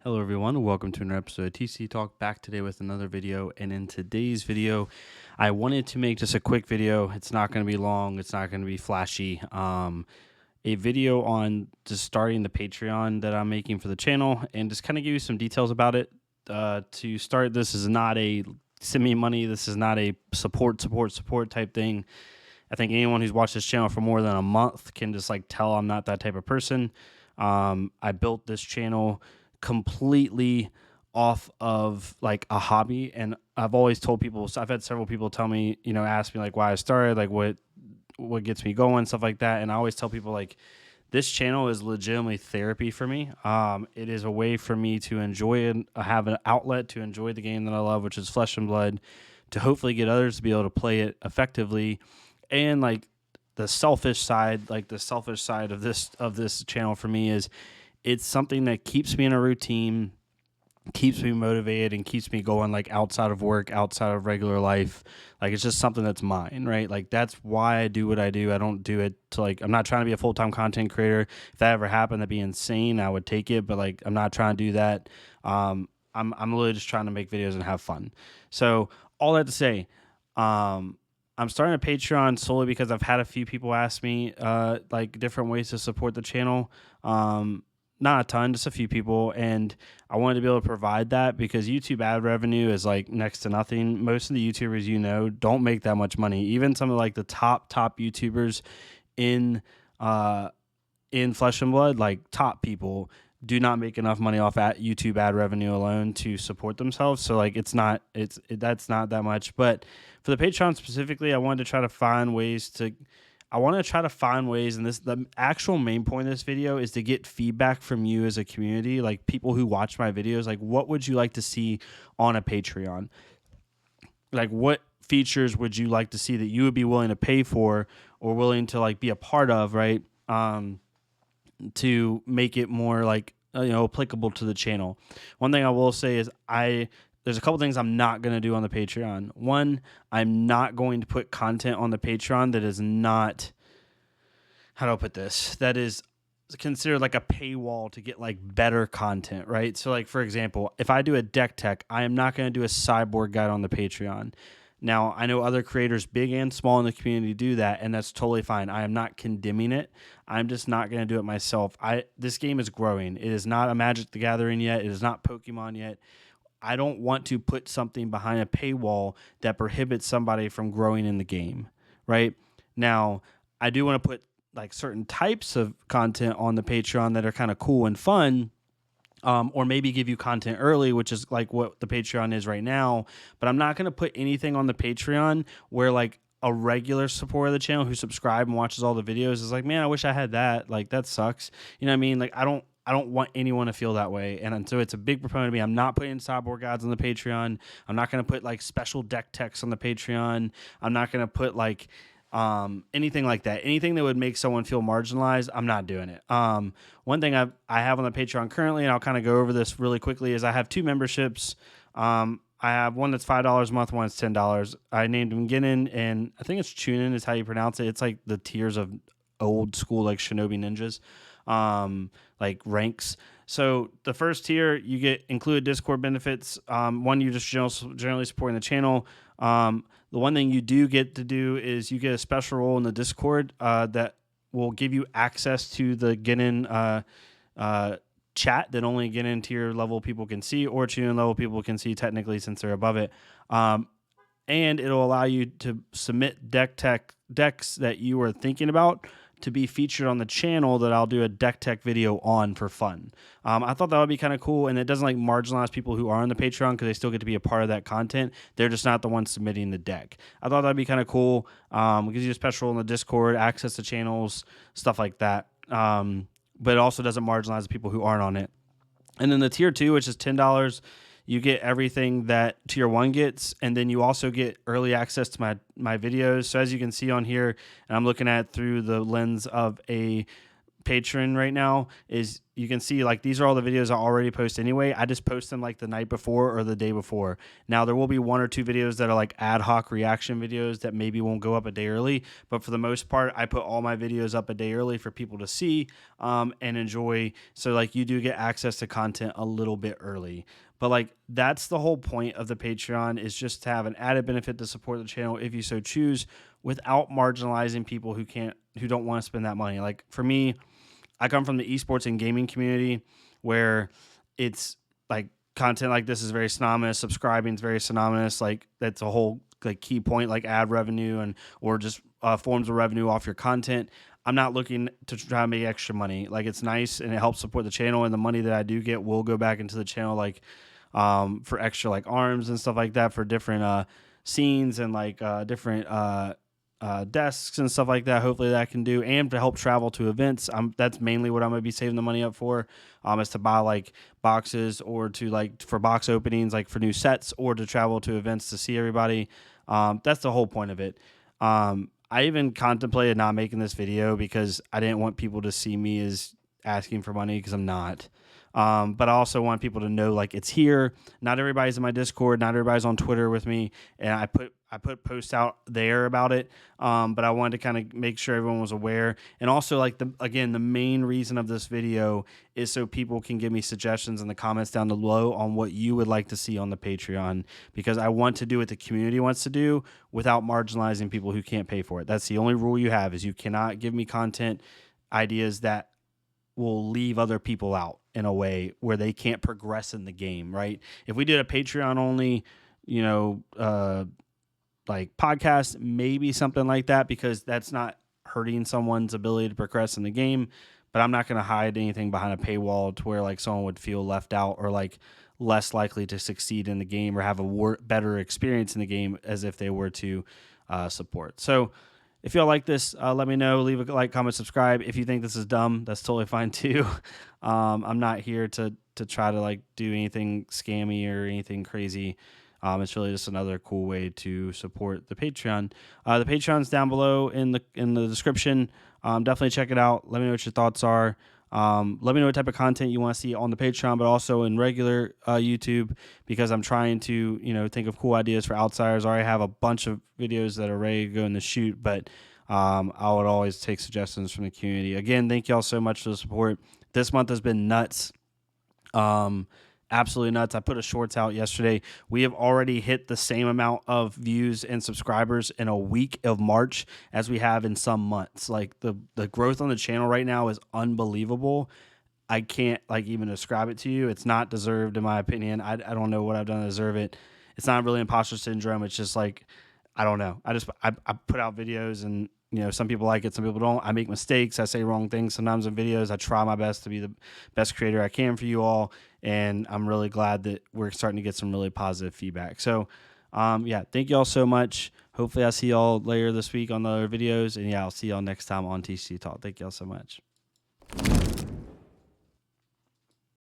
Hello everyone, welcome to another episode of TC Talk, back today with another video. And in today's video, I wanted to make just a quick video. It's not going to be long, it's not going to be flashy. A video on just starting the Patreon that I'm making for the channel and just kind of give you some details about it. To start, this is not a send me money, this is not a support type thing. I think anyone who's watched this channel for more than a month can just like tell I'm not that type of person. I built this channel completely off of like a hobby, and I've always told people, so I've had several people tell me, ask me like why I started, like what gets me going, stuff like that. And I always tell people like this channel is legitimately therapy for me. It is a way for me to enjoy it, have an outlet to enjoy the game that I love, which is Flesh and Blood, to hopefully get others to be able to play it effectively. And like the selfish side of this channel for me is it's something that keeps me in a routine, keeps me motivated, and keeps me going like outside of work, outside of regular life. Like it's just something that's mine, right? Like that's why I do what I do. I don't do it to like, I'm not trying to be a full-time content creator. If that ever happened, that'd be insane. I would take it, but like I'm not trying to do that. I'm literally just trying to make videos and have fun. So all that to say, I'm starting a Patreon solely because I've had a few people ask me like different ways to support the channel. Not a ton, just a few people, and I wanted to be able to provide that because YouTube ad revenue is like next to nothing. Most of the YouTubers don't make that much money. Even some of like the top YouTubers in Flesh and Blood, like top people, do not make enough money off at YouTube ad revenue alone to support themselves. So like that's not that much. But for the Patreon specifically, I wanted to try to find ways, and the actual main point of this video is to get feedback from you as a community, like people who watch my videos. Like, what would you like to see on a Patreon? Like, what features would you like to see that you would be willing to pay for or willing to like be a part of, right? To make it more like applicable to the channel. One thing I will say is there's a couple things I'm not going to do on the Patreon. One, I'm not going to put content on the Patreon that is not, how do I put this? That is considered like a paywall to get like better content, right? So like, for example, if I do a deck tech, I am not going to do a sideboard guide on the Patreon. Now, I know other creators, big and small in the community, do that, and that's totally fine. I am not condemning it. I'm just not going to do it myself. This game is growing. It is not a Magic the Gathering yet. It is not Pokemon yet. I don't want to put something behind a paywall that prohibits somebody from growing in the game, right? Now, I do want to put like certain types of content on the Patreon that are kind of cool and fun, or maybe give you content early, which is like what the Patreon is right now. But I'm not going to put anything on the Patreon where like a regular supporter of the channel who subscribes and watches all the videos is like, man, I wish I had that. Like that sucks. You know what I mean? Like I don't want anyone to feel that way. And so it's a big proponent of me. I'm not putting sideboard guides on the Patreon. I'm not going to put like special deck techs on the Patreon. I'm not going to put like anything like that. Anything that would make someone feel marginalized, I'm not doing it. One thing I have on the Patreon currently, and I'll kind of go over this really quickly, is I have two memberships. I have one that's $5 a month, one that's $10. I named them Ginin, and I think it's Chunin is how you pronounce it. It's like the tiers of old school like Shinobi ninjas, like ranks. So the first tier, you get included Discord benefits. One, you're just generally supporting the channel. The one thing you do get to do is you get a special role in the Discord that will give you access to the Ginin chat that only Ginin tier level people can see, or Chunin level people can see technically since they're above it. And it'll allow you to submit decks that you were thinking about to be featured on the channel that I'll do a deck tech video on for fun. I thought that would be kind of cool, and it doesn't like marginalize people who are on the Patreon because they still get to be a part of that content. They're just not the ones submitting the deck. I thought that'd be kind of cool. It gives you a special role in the Discord, access to channels, stuff like that. But it also doesn't marginalize the people who aren't on it. And then the tier 2, which is $10, you get everything that tier 1 gets, and then you also get early access to my videos. So as you can see on here, and I'm looking at through the lens of a Patreon right now is you can see like these are all the videos I already post anyway. I just post them like the night before or the day before. Now there will be 1 or 2 videos that are like ad hoc reaction videos that maybe won't go up a day early, but for the most part I put all my videos up a day early for people to see and enjoy. So like you do get access to content a little bit early. But like that's the whole point of the Patreon, is just to have an added benefit to support the channel if you so choose, without marginalizing people who don't want to spend that money. Like for me, I come from the esports and gaming community where it's like content like this is very synonymous. Subscribing is very synonymous. Like that's a whole like key point, like ad revenue and or just forms of revenue off your content. I'm not looking to try to make extra money. Like it's nice and it helps support the channel, and the money that I do get will go back into the channel, like for extra like arms and stuff like that for different scenes and like different desks and stuff like that. Hopefully that can do, and to help travel to events. That's mainly what I'm gonna be saving the money up for, is to buy like boxes or to like for box openings, like for new sets, or to travel to events to see everybody. That's the whole point of it. I even contemplated not making this video because I didn't want people to see me as asking for money, because I'm not. But I also want people to know like it's here. Not everybody's in my Discord. Not everybody's on Twitter with me. And I put posts out there about it. But I wanted to kind of make sure everyone was aware. And also like the main reason of this video is so people can give me suggestions in the comments down below on what you would like to see on the Patreon, because I want to do what the community wants to do without marginalizing people who can't pay for it. That's the only rule you have, is you cannot give me content ideas that will leave other people out in a way where they can't progress in the game, right? If we did a Patreon only, like podcast, maybe something like that, because that's not hurting someone's ability to progress in the game. But I'm not going to hide anything behind a paywall to where like someone would feel left out or like less likely to succeed in the game or have a better experience in the game as if they were to support. So if y'all like this, let me know. Leave a like, comment, subscribe. If you think this is dumb, that's totally fine too. I'm not here to try to like do anything scammy or anything crazy. It's really just another cool way to support the Patreon. The Patreon's down below in the description. Definitely check it out. Let me know what your thoughts are. Let me know what type of content you want to see on the Patreon, but also in regular YouTube, because I'm trying to think of cool ideas for Outsiders. I already have a bunch of videos that are ready to go in the shoot, but I would always take suggestions from the community. Again, thank y'all so much for the support. This month has been nuts. Absolutely nuts. I put a shorts out yesterday. We have already hit the same amount of views and subscribers in a week of March as we have in some months. Like the growth on the channel right now is unbelievable. I can't like even describe it to you. It's not deserved in my opinion. I don't know what I've done to deserve it. It's not really imposter syndrome. It's just like, I don't know. I put out videos and some people like it, some people don't. I make mistakes. I say wrong things sometimes in videos. I try my best to be the best creator I can for you all. And I'm really glad that we're starting to get some really positive feedback. So, yeah, thank you all so much. Hopefully I'll see y'all later this week on the other videos. And yeah, I'll see y'all next time on TCG Talk. Thank y'all so much.